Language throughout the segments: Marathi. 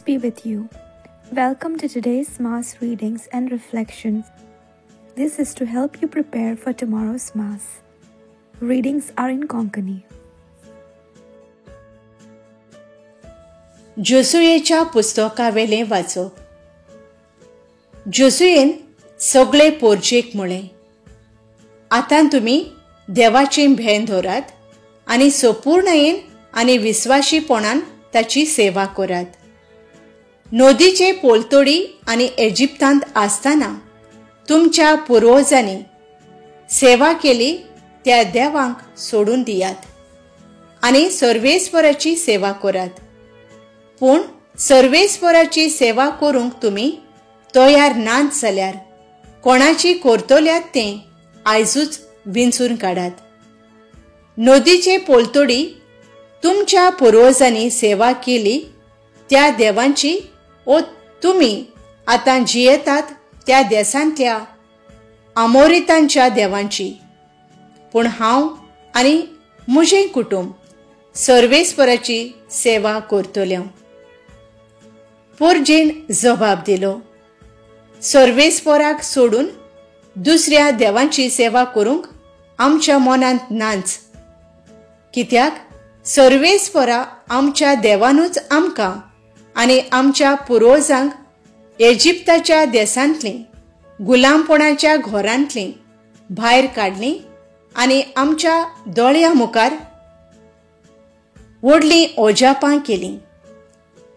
be with you. Welcome to today's Mass readings and reflections. This is to help you prepare for tomorrow's Mass. Readings are in Konkani. जोसुयेच्या पुस्तकावेले वाचप. जोसुयेन सगळे पोरचेक म्हळें, आतां तुमी देवाची भेन धरात आनी संपूर्णयेन आनी विस्वाशीपणान ताची सेवा करात. नदीचे पोलतोडी आनी इजिप्तांत आसतना तुमच्या पुर्वजांनी सेवा केली त्या देवांक सोडून दियात आनी सर्वेस्वराची सेवा करात. पूण सर्वेस्वराची सेवा करूंक तुमी तयार नात जाल्यार कोणाची करतल्यात तें आयजूच विंचून काडात. नदीचे पोलतोडी तुमच्या पुर्वजांनी सेवा केली त्या देवांची ओ तुमी आतां जियेतात त्या देशांतल्या अमोरितांच्या देवांची. पूण हांव आनी म्हजें कुटुंब सर्वेस्वराची सेवा करतलें. पोरजेन जबाब दिलो, सर्वेस्वराक सोडून दुसऱ्या देवांची सेवा करूंक आमच्या मनांत नाच. कित्याक सर्वेस्वरा आमच्या देवानूच आमकां आनी आमच्या पुर्वजांक इजिप्ताच्या देशांतलीं गुलामपणाच्या घरांतलीं भायर काडलीं आनी आमच्या दोळ्यां मुखार व्हडलीं ओजापां केलीं.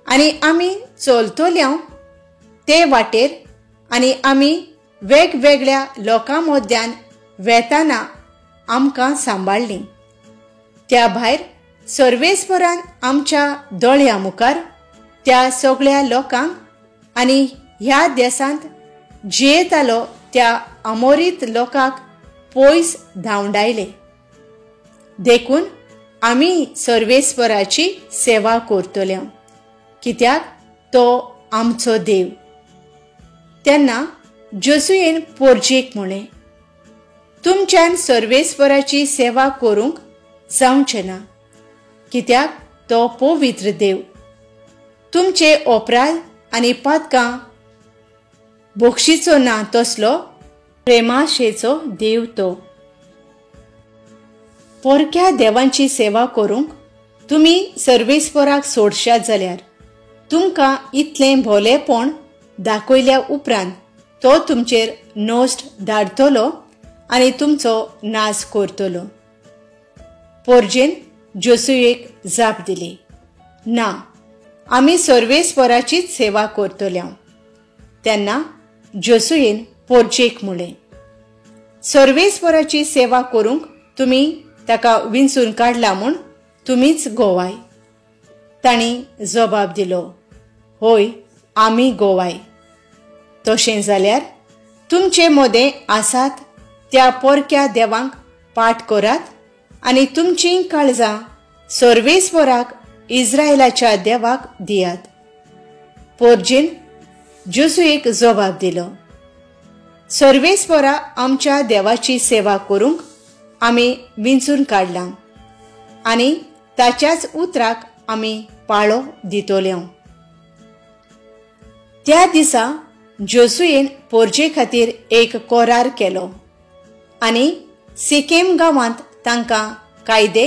आनी आमी चलतल्यो ते वाटेर आनी आमी वेगवेगळ्या लोकां मद्यान वेताना आमकां सांबाळलीं. त्या भायर सर्वेस्वरान आमच्या दोळ्यां मुखार त्या सगळ्या लोकांक आनी ह्या देशांत जियेतालो त्या अमोरीत लोकांक पयस धांवडायले. देखून आमी सर्वेस्वराची सेवा करतल्यो, कित्याक तो आमचो देव. तेन्ना जोसुयेन पोरजेक म्हळें, तुमच्यान सर्वेस्वराची सेवा करूंक जावचें ना, कित्याक तो पवित्र देव. तुमचे अपराध आनी पातकां बक्षीचो ना तसलो प्रेमाशेचो देव तो. पोरक्या देवांची सेवा करूंक तुमी सर्वेस्वराक सोडशात जाल्यार तुमकां इतलें भोलेपण दाखयल्या उपरांत तो तुमचेर नोस्ट धाडटलो आनी तुमचो नाश करतलो. पोरजेन जोसुयेक जाप दिली, ना, आमी सर्वेस्वराचीच सेवा करतल्यो. तेन्ना जोसुयेन पोरजेक म्हळें, सर्वेस्वराची सेवा करूंक तुमी ताका विंचून काडला म्हूण तुमीच गोवाय. तांणी जबाब दिलो, होय, आमी गोवाय. तशें जाल्यार तुमचे मदें आसात त्या पोरक्या देवांक पाठ करात आनी तुमचीं काळजां सर्वेस्वराक इस्रायेलाच्या देवाक दियात. पोरजेन जोसुयेक जबाब दिलो, सर्वेस्वरा आमच्या देवाची सेवा करूंक आमी विंचून काडलां आनी ताच्याच उतराक आमी पाळो दितल्यो. त्या दिसा जोसुयेन पोरजे खातीर एक करार केलो आनी सिकेम गांवांत तांकां कायदे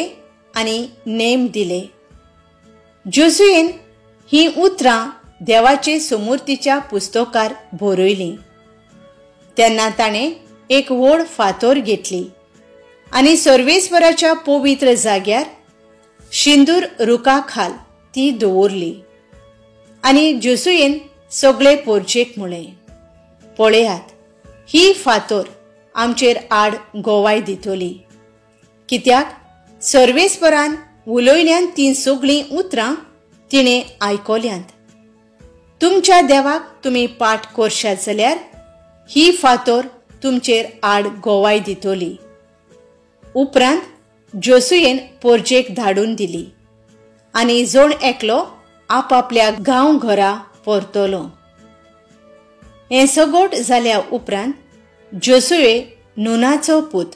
आनी नेम दिले. जोसुयेन ही उतरां देवाचे समृद्धीच्या पुस्तकार बरयलीं. तेन्ना ताणें एक व्हड फातर घेतली आनी सर्वेस्वराच्या पवित्र जाग्यार शिंदूर रुखा खाल ती दवरली. आनी जोसुयेन सगळे पोरचेक म्हळें, पळयात, ही फातर आमचेर आड गोवाय दितली, कित्याक सर्वेस्वरान उलयल्यान तीं सगळीं उतरां तिणें आयकल्यांत. तुमच्या देवाक तुमी पाठ करशात जाल्यार ही फातर तुमचेर आड गोवाय दितली. उपरांत जोसुयेन पोरजेक धाडून दिली आनी जोण एकलो आपापल्या गांव घरा परतलो. हें सगोट जाल्या उपरांत जोसुये नुनाचो पूत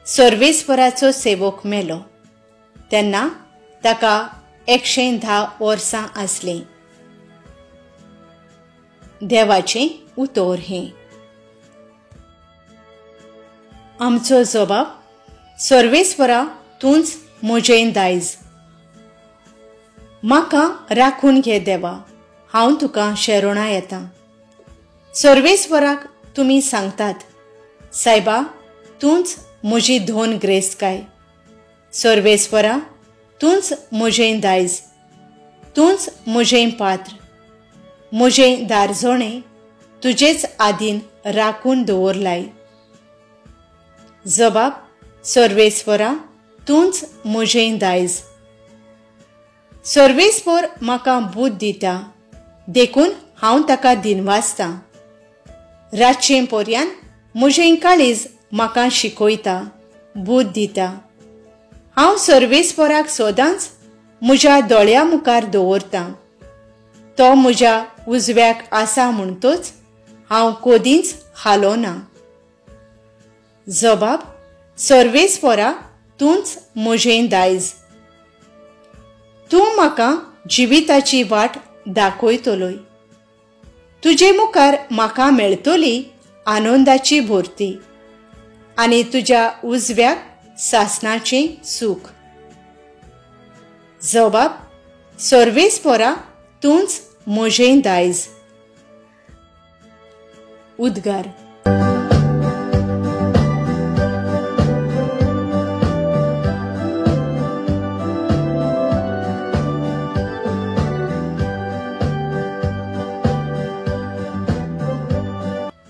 सर्वेस्वराचो सेवक मेलो. तेन्ना ताका 110 वर्सां आसलीं. देवाचें उतर हें. आमचो जबाब: सर्वेस्परा, तूंच म्हजें दायज. म्हाका राखून घे देवा, हांव तुका शेरोणा येतां. सर्वेस्पराक तुमी सांगतात, सायबा, तूंच म्हजी धोन ग्रेस्तकाय. सर्वेस्परा, तूंच म्हजें दायज, तूंच म्हजें पात्र. म्हजें दारजोणें तुजेच आदीन राखून दवरलाय. जबाब: सर्वेस्परा, तूंच म्हजें दायज. सर्वेस्पर म्हाका बूद दिता, देखून हांव ताका दिनवासतां. रातचें पर्यान म्हजें काळीज म्हाका शिकयता, बूद दिता. हांव सर्वेस्पराक सदांच म्हज्या दोळ्या मुखार दवरतां. तो म्हज्या उजव्याक आसा म्हणटच हांव कदींच हालोना. जबाब: सर्वेस्परा, तूंच म्हजें दायज. तूं म्हाका जिविताची वाट दाखयतलोय. तुजे मुखार म्हाका मेळटली आनंदाची भोरती आनी तुज्या उजव्याक सासणाचें सूख. जबाब: सर्वेस्परा, तूंच म्हजें दायज. उद्गार.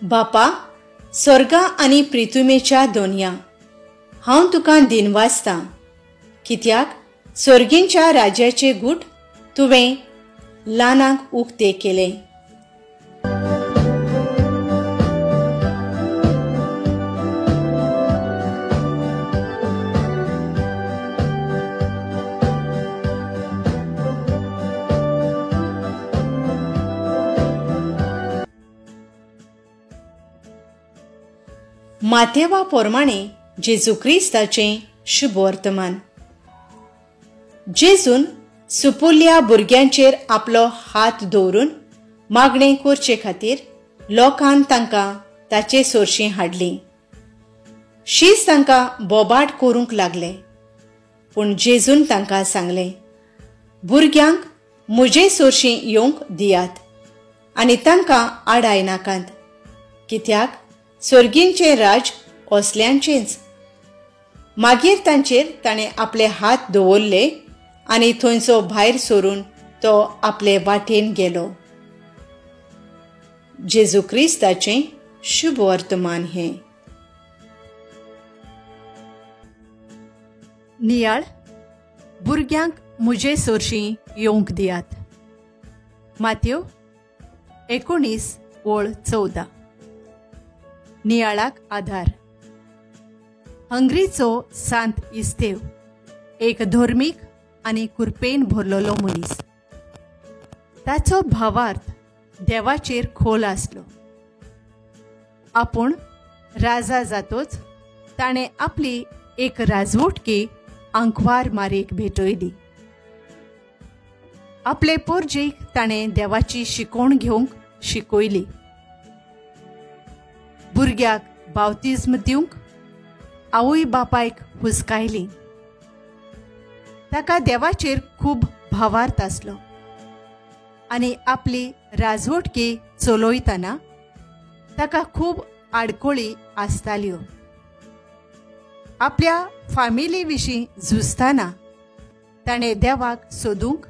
बापा, स्वर्गा आनी पृथ्वीच्या दोनया, हांव तुका दिनवासतां. कित्याक स्वर्गींच्या राज्याचे गूट तुवें ल्हानांक उक्ते केले. माथेवा पोरमाणे जेजू क्रिस्ताचें शुभ वर्तमान. जेजून सुपुल्ल्या भुरग्यांचेर आपलो हात दवरून मागणें करचे खातीर लोकांन तांकां ताचे सोरशीं हाडलीं. शीस तांकां बोबाट करूंक लागलें. पूण जेजून तांकां सांगलें, भुरग्यांक म्हजे सोरशीं येवंक दियात आनी तांकां आडाय नाकात, कित्याक स्वर्गींचें राज असल्यांचेंच. मागीर तांचेर ताणें आपले हात दवरले आनी थंयचो भायर सरून तो आपले वाटेन गेलो. जेजू क्रिस्ताचें शुभ वर्तमान हें. नियाळ, भुरग्यांक म्हजे सोरशीं येवंक दियात. माथ्यो 19:14. नियाळाक आधार. हंगरीचो सांत इस्तेव एक धर्मीक आनी कुरपेन भरलोलो मनीस. ताचो भावार्थ देवाचेर खोल आसलो. आपूण राजा जातोच ताणें आपली एक राजवटकी आंकवार मारेक भेटयली. आपले पोरजेक ताणें देवाची शिकोवण घेवंक शिकयली. भुरग्याक बावतिज्म दिवंक आवय बापायक हुस्कायली. ताका देवाचेर खूब भावार्थ आसलो आनी आपली राजवटकी चलोयतना ताका खूब आडकोळी आसताल्यो. आपल्या फामिली विशीं झुजतना ताणें देवाक सोदूंक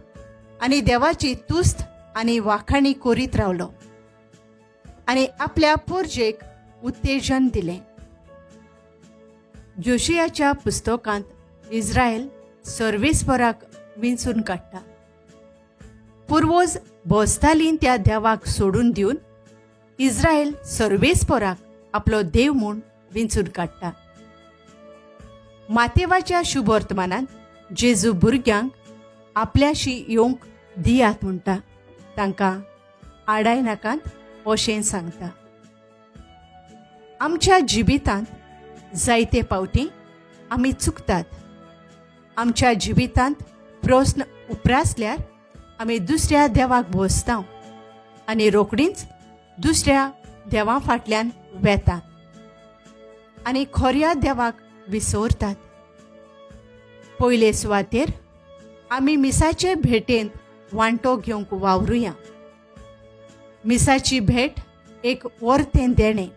आनी देवाची तुस्त आनी वाखाणी करीत रावलो आनी आपल्या पोरजेक उत्तेजन दिलें. जोशियाच्या पुस्तकांत इस्रायल सर्वेस्पराक विंचून काडटा. पुर्वज भोसतालीं त्या देवाक सोडून दिवन इस्रायल सर्वेस्पराक आपलो देव म्हूण विंचून काडटा. माथेवाच्या शुभ वर्तमानांत जेजू भुरग्यांक आपल्याशी येवंक दियात म्हणटा. तांकां आडाय नाकात अशें सांगता. आमच्या जिवितांत जायते पावटी आमी चुकतात. आमच्या जिवितांत प्रस्न उप्रासल्यार आमी दुसऱ्या देवाक भोसतांव आनी रोखडींच दुसऱ्या देवा फाटल्यान वेतात आनी खोऱ्या देवाक विसरतात. पयले सुवातेर आमी मिसाचे भेटेंत वांटो घेवंक वावरुया. मिसाची भेट एक वर्तें देणें.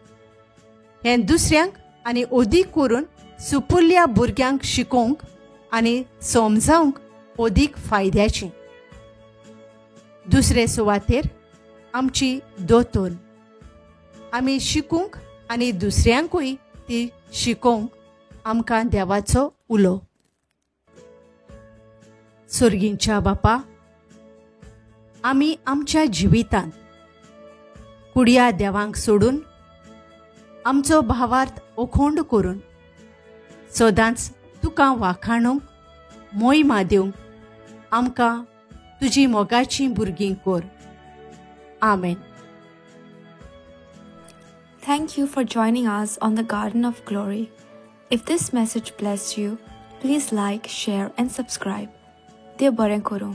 हें दुसऱ्यांक आनी ओदीक करून सुपुल्ल्या भुरग्यांक शिकोवंक आनी समजावंक ओदीक फायद्याचें. दुसरे सुवातेर आमची दोतोर. आमी शिकूंक आनी दुसऱ्यांकूय ती शिकोवंक आमकां देवाचो उलो. सुर्गींच्या बापा, आमी आमच्या जिवितांत कुडया देवांक सोडून आमचो भावार्थ अखोंड करून सदांच तुका वाखाणूंक मोहिमा दिवंक आमकां तुजी मोगाचीं भुरगीं core. Amen. Thank you for joining us on the Garden of Glory. If this message blessed you, please like, share and subscribe. Dear Baren Koro.